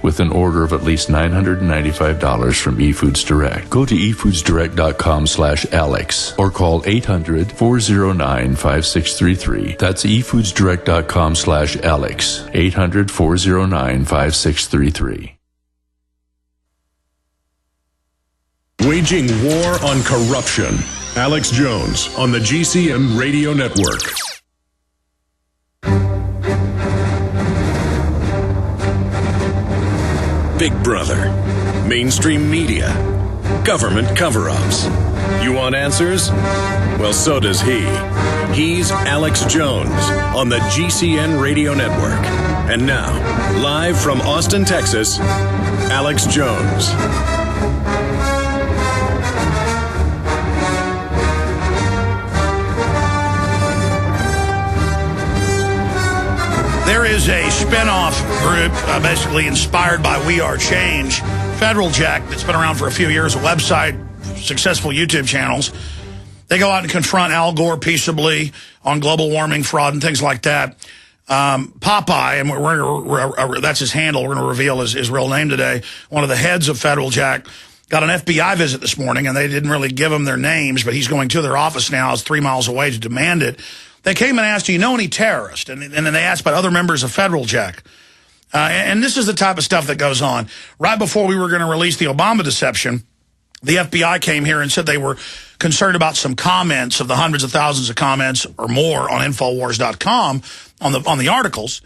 with an order of at least $995 from eFoods Direct. Go to efoodsdirect.com/Alex or call 800-409-5633. That's efoodsdirect.com/Alex. 800-409-5633. Waging war on corruption. Alex Jones on the GCN Radio Network. Big Brother, mainstream media, government cover-ups. You want answers? Well, so does he. He's Alex Jones on the GCN Radio Network. And now, live from Austin, Texas, Alex Jones. There is a spinoff group basically inspired by We Are Change, Federal Jack, that's been around for a few years, a website, successful YouTube channels. They go out and confront Al Gore peaceably on global warming, fraud, and things like that. Popeye, and that's his handle, we're going to reveal his real name today, one of the heads of Federal Jack, got an FBI visit this morning, and they didn't really give him their names, but he's going to their office now. It's 3 miles away to demand it. They came and asked, do you know any terrorists? And then they asked about other members of Federal Jack. And this is the type of stuff that goes on. Right before we were going to release the Obama deception, the FBI came here and said they were concerned about some comments of the hundreds of thousands of comments or more on Infowars.com on the articles.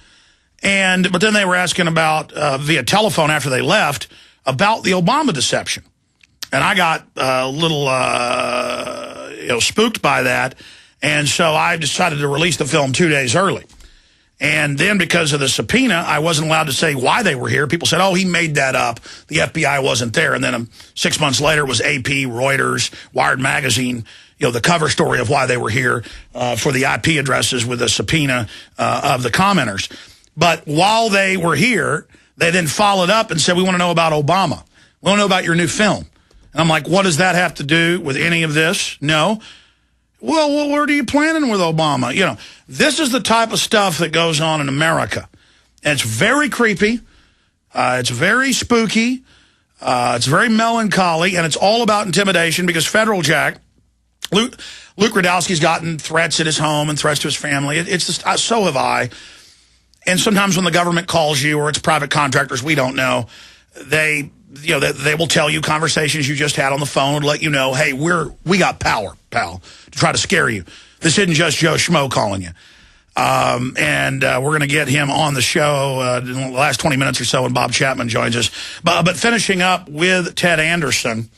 But then they were asking about, via telephone after they left, about the Obama deception. And I got a little spooked by that. And so I decided to release the film 2 days early. And then because of the subpoena, I wasn't allowed to say why they were here. People said, oh, he made that up. The FBI wasn't there. And then 6 months later, it was AP, Reuters, Wired Magazine, the cover story of why they were here for the IP addresses with the subpoena of the commenters. But while they were here, they then followed up and said, we want to know about Obama. We want to know about your new film. And I'm like, what does that have to do with any of this? No. Well, what are you planning with Obama? This is the type of stuff that goes on in America. And it's very creepy. It's very spooky. It's very melancholy. And it's all about intimidation because Federal Jack, Luke Radowski's gotten threats at his home and threats to his family. It's just, so have I. And sometimes when the government calls you or it's private contractors, we don't know, they will tell you conversations you just had on the phone to let you know, hey, we got power, pal, to try to scare you. This isn't just Joe Schmo calling you. We're going to get him on the show in the last 20 minutes or so when Bob Chapman joins us. But finishing up with Ted Anderson.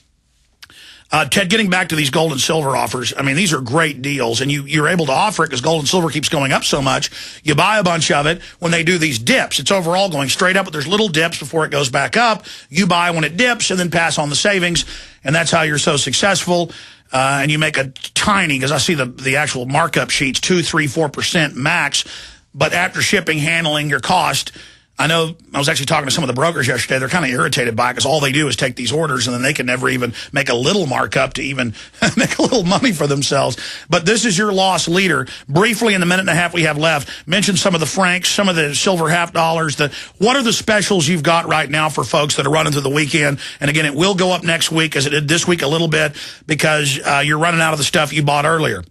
Ted, getting back to these gold and silver offers, I mean, these are great deals, and you're able to offer it because gold and silver keeps going up so much. You buy a bunch of it. When they do these dips, it's overall going straight up, but there's little dips before it goes back up. You buy when it dips and then pass on the savings, and that's how you're so successful. And you make a tiny, because I see the actual markup sheets, 2%, 3%, 4% max, but after shipping, handling, your cost, I know I was actually talking to some of the brokers yesterday. They're kind of irritated by it because all they do is take these orders and then they can never even make a little markup to even make a little money for themselves. But this is your loss leader. Briefly, in the minute and a half we have left, mention some of the francs, some of the silver half dollars. What are the specials you've got right now for folks that are running through the weekend? And again, it will go up next week as it did this week a little bit because you're running out of the stuff you bought earlier.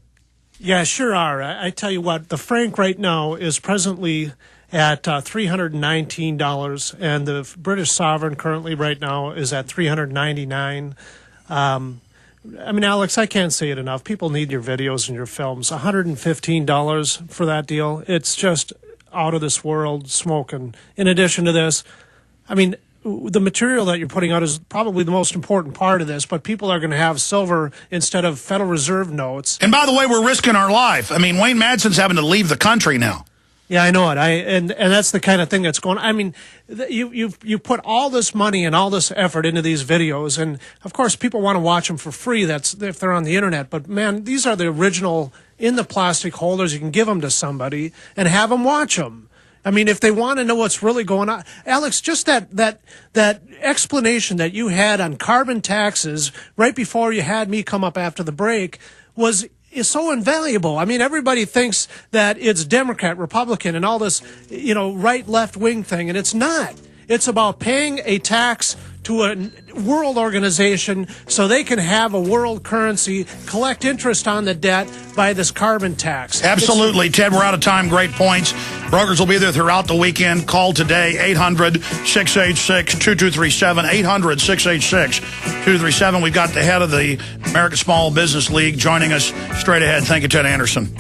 Yeah, sure are. I tell you what, the franc right now is presently at $319, and the British sovereign currently right now is at $399. I mean, Alex, I can't say it enough. People need your videos and your films. $115 for that deal. It's just out of this world smoking. In addition to this, I mean, the material that you're putting out is probably the most important part of this, but people are going to have silver instead of Federal Reserve notes. And by the way, we're risking our life. I mean, Wayne Madsen's having to leave the country now. Yeah, I know it. And that's the kind of thing that's going on. I mean, you put all this money and all this effort into these videos, and of course people want to watch them for free. That's if they're on the internet. But man, these are the original in the plastic holders. You can give them to somebody and have them watch them. I mean, if they want to know what's really going on, Alex, just that explanation that you had on carbon taxes right before you had me come up after the break is so invaluable. I mean, everybody thinks that it's Democrat, Republican, and all this, right, left wing thing, and it's not. It's about paying a tax to a world organization so they can have a world currency, collect interest on the debt by this carbon tax. Absolutely. Ted, we're out of time. Great points. Brokers will be there throughout the weekend. Call today, 800-686-2237, 800-686-2237. We've got the head of the American Small Business League joining us straight ahead. Thank you, Ted Anderson.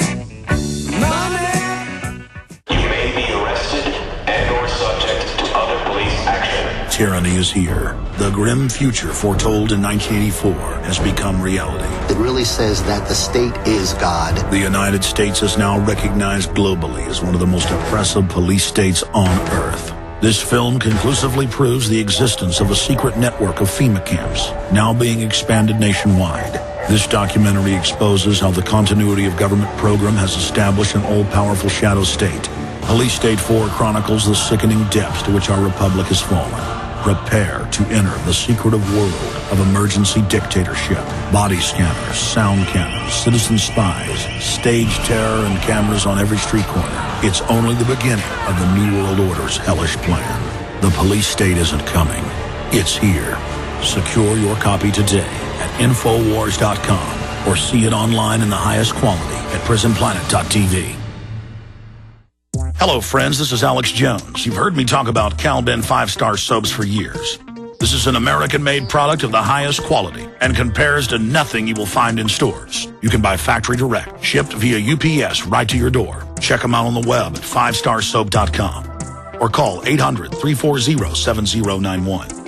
Tyranny is here. The grim future foretold in 1984 has become reality. It really says that the state is God. The United States is now recognized globally as one of the most oppressive police states on Earth. This film conclusively proves the existence of a secret network of FEMA camps, now being expanded nationwide. This documentary exposes how the continuity of government program has established an all-powerful shadow state. Police State 4 chronicles the sickening depths to which our republic has fallen. Prepare to enter the secretive world of emergency dictatorship. Body scanners, sound cannons, citizen spies, stage terror, and cameras on every street corner. It's only the beginning of the New World Order's hellish plan. The police state isn't coming. It's here. Secure your copy today at Infowars.com or see it online in the highest quality at PrisonPlanet.tv. Hello, friends. This is Alex Jones. You've heard me talk about Cal-Ben 5-star soaps for years. This is an American-made product of the highest quality and compares to nothing you will find in stores. You can buy factory direct, shipped via UPS right to your door. Check them out on the web at 5starsoap.com or call 800-340-7091.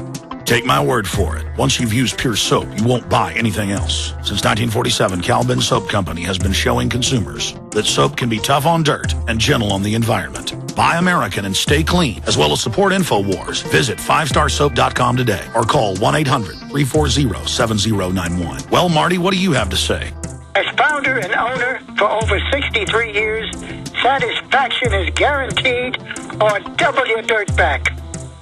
Take my word for it. Once you've used Pure Soap, you won't buy anything else. Since 1947, Cal-Ben Soap Company has been showing consumers that soap can be tough on dirt and gentle on the environment. Buy American and stay clean, as well as support InfoWars. Visit 5starsoap.com today or call 1-800-340-7091. Well, Marty, what do you have to say? As founder and owner for over 63 years, satisfaction is guaranteed or double your dirt back.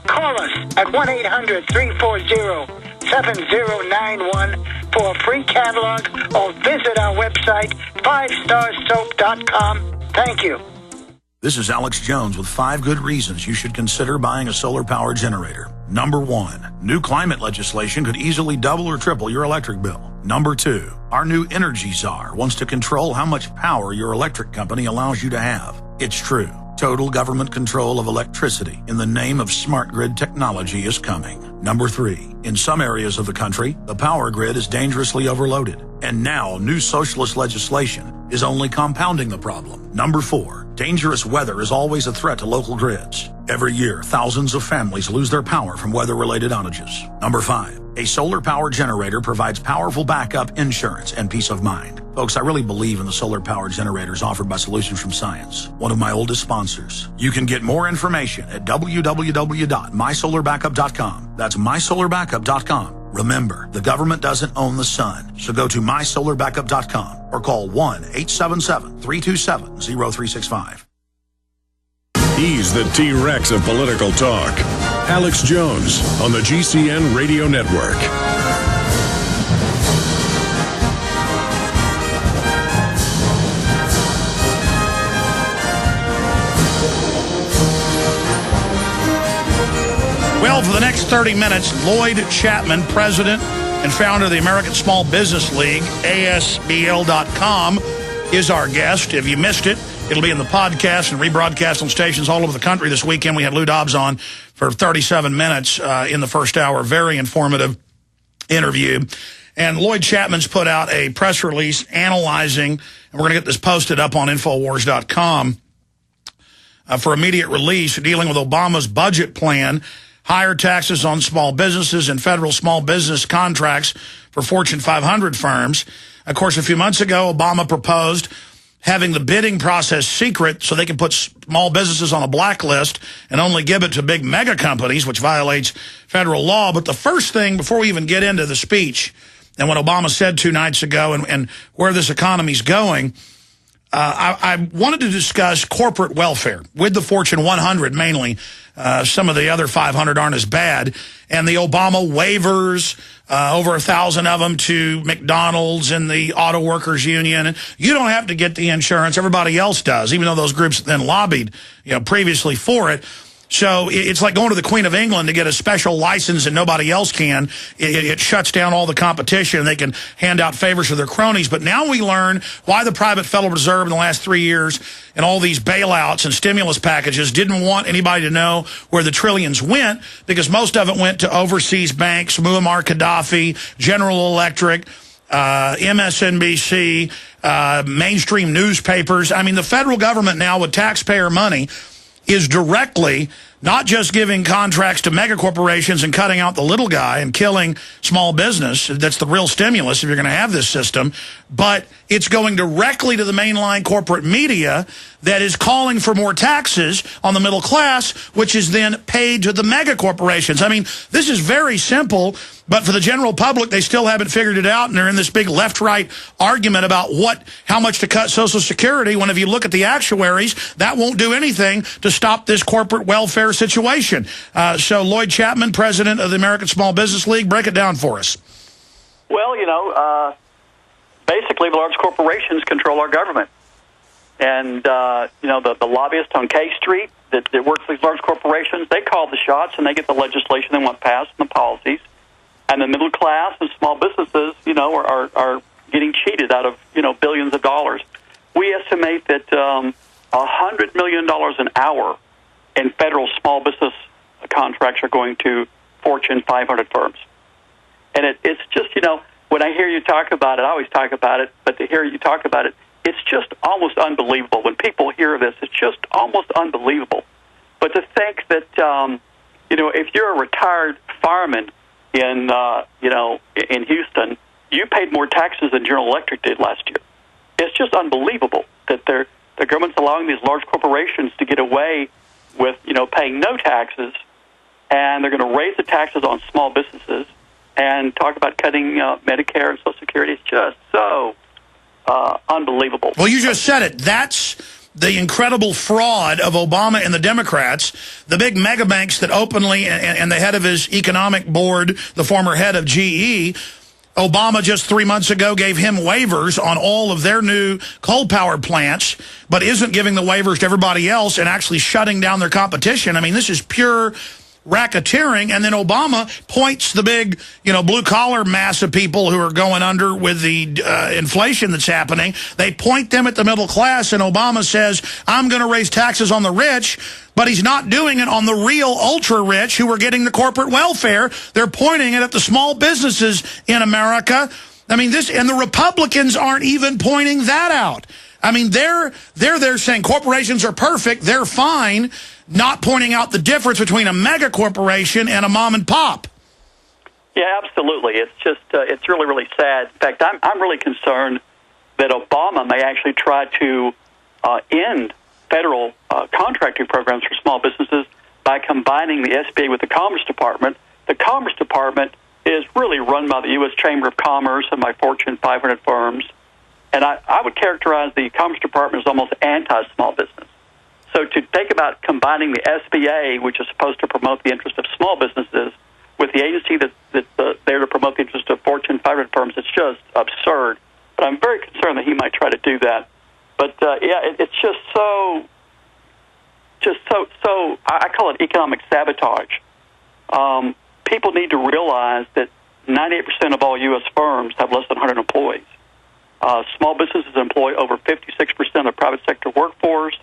Call us at 1-800-340-7091 for a free catalog or visit our website, 5starsoap.com. Thank you. This is Alex Jones with 5 good reasons you should consider buying a solar power generator. Number 1, new climate legislation could easily double or triple your electric bill. Number 2, our new energy czar wants to control how much power your electric company allows you to have. It's true. Total government control of electricity in the name of smart grid technology is coming. Number 3, in some areas of the country, the power grid is dangerously overloaded. And now new socialist legislation is only compounding the problem. Number 4, dangerous weather is always a threat to local grids. Every year, thousands of families lose their power from weather-related outages. Number 5, a solar power generator provides powerful backup insurance and peace of mind. Folks, I really believe in the solar power generators offered by Solutions from Science, one of my oldest sponsors. You can get more information at www.mysolarbackup.com. That's mysolarbackup.com. Remember, the government doesn't own the sun, so go to mysolarbackup.com or call 1-877-327-0365. He's the T-Rex of political talk. Alex Jones on the GCN Radio Network. Well, for the next 30 minutes, Lloyd Chapman, president and founder of the American Small Business League, ASBL.com, is our guest. If you missed it, it'll be in the podcast and rebroadcast on stations all over the country this weekend. We had Lou Dobbs on for 37 minutes in the first hour. Very informative interview. And Lloyd Chapman's put out a press release analyzing, and we're going to get this posted up on Infowars.com for immediate release, dealing with Obama's budget plan, higher taxes on small businesses and federal small business contracts for Fortune 500 firms. Of course, a few months ago, Obama proposed having the bidding process secret so they can put small businesses on a blacklist and only give it to big mega companies, which violates federal law. But the first thing, before we even get into the speech and what Obama said 2 nights ago and where this economy's going, I wanted to discuss corporate welfare with the Fortune 100 mainly. Some of the other 500 aren't as bad. And the Obama waivers, over 1,000 of them to McDonald's and the Auto Workers Union. And you don't have to get the insurance. Everybody else does, even though those groups then lobbied previously for it. So it's like going to the Queen of England to get a special license and nobody else can. It shuts down all the competition, and they can hand out favors to their cronies. But now we learn why the private Federal Reserve in the last 3 years and all these bailouts and stimulus packages didn't want anybody to know where the trillions went, because most of it went to overseas banks, Muammar Gaddafi, General Electric, MSNBC, mainstream newspapers. I mean, the federal government now with taxpayer money is directly not just giving contracts to mega corporations and cutting out the little guy and killing small business. That's the real stimulus if you're going to have this system. But it's going directly to the mainline corporate media that is calling for more taxes on the middle class, which is then paid to the mega corporations. I mean, this is very simple, but for the general public, they still haven't figured it out, and they're in this big left-right argument about how much to cut Social Security, when if you look at the actuaries, that won't do anything to stop this corporate welfare situation. So Lloyd Chapman, president of the American Small Business League, break it down for us. Well, basically the large corporations control our government. And, the lobbyists on K Street that work for these large corporations, they call the shots and they get the legislation they want passed and the policies. And the middle class and small businesses, are getting cheated out of, billions of dollars. We estimate that $100 million an hour in federal small business contracts are going to Fortune 500 firms. And it's just, when I hear you talk about it, I always talk about it, but to hear you talk about it, it's just almost unbelievable. When people hear this, it's just almost unbelievable. But to think that, if you're a retired fireman in Houston, you paid more taxes than General Electric did last year. It's just unbelievable that the government's allowing these large corporations to get away with, paying no taxes, and they're going to raise the taxes on small businesses and talk about cutting Medicare and Social Security. It's just so unbelievable. Well, you just said it. That's the incredible fraud of Obama and the Democrats, the big mega banks that openly, and the head of his economic board, the former head of GE, Obama just 3 months ago gave him waivers on all of their new coal-powered plants, but isn't giving the waivers to everybody else and actually shutting down their competition. I mean, this is pure racketeering. And then Obama points the big, blue-collar mass of people who are going under with the inflation that's happening. They point them at the middle class, and Obama says, I'm going to raise taxes on the rich, but he's not doing it on the real ultra-rich who are getting the corporate welfare. They're pointing it at the small businesses in America. I mean, and the Republicans aren't even pointing that out. I mean, they're saying corporations are perfect, they're fine, not pointing out the difference between a mega corporation and a mom and pop. Yeah, absolutely. It's just, it's really, really sad. In fact, I'm really concerned that Obama may actually try to end federal contracting programs for small businesses by combining the SBA with the Commerce Department. The Commerce Department is really run by the U.S. Chamber of Commerce and by Fortune 500 firms. And I would characterize the Commerce Department as almost anti-small business. So to think about combining the SBA, which is supposed to promote the interest of small businesses, with the agency that's there to promote the interest of Fortune 500 firms, it's just absurd. But I'm very concerned that he might try to do that. But, it's just so, I call it economic sabotage. People need to realize that 98% of all U.S. firms have less than 100 employees. Small businesses employ over 56% of the private sector workforce.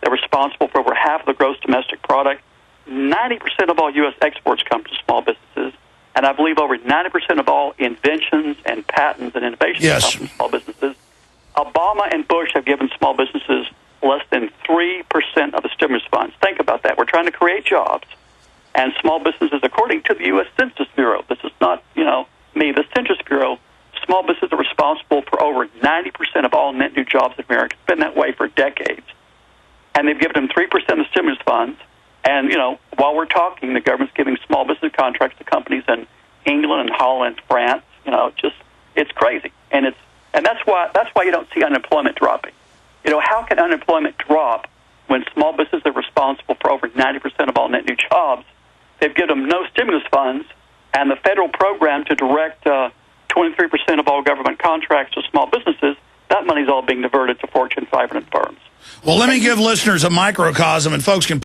They're responsible for over half of the gross domestic product. 90% of all U.S. exports come from small businesses, and I believe over 90% of all inventions and patents and innovations come from small businesses. Obama and Bush have given small businesses less than 3% of the stimulus funds. Think about that. We're trying to create jobs, and small businesses, according to the U.S. Census Bureau, this is not, me, the Census Bureau, small businesses are responsible for over 90% of all net new jobs in America. It's been that way for decades. And they've given them 3% of the stimulus funds. And, while we're talking, the government's giving small business contracts to companies in England and Holland, France. It's crazy. And that's why you don't see unemployment dropping. How can unemployment drop when small businesses are responsible for over 90% of all net new jobs? They've given them no stimulus funds, and the federal program to direct 23% of all government contracts to small businesses, that money's all being diverted to Fortune 500 firms. Well, let me give listeners a microcosm, and folks can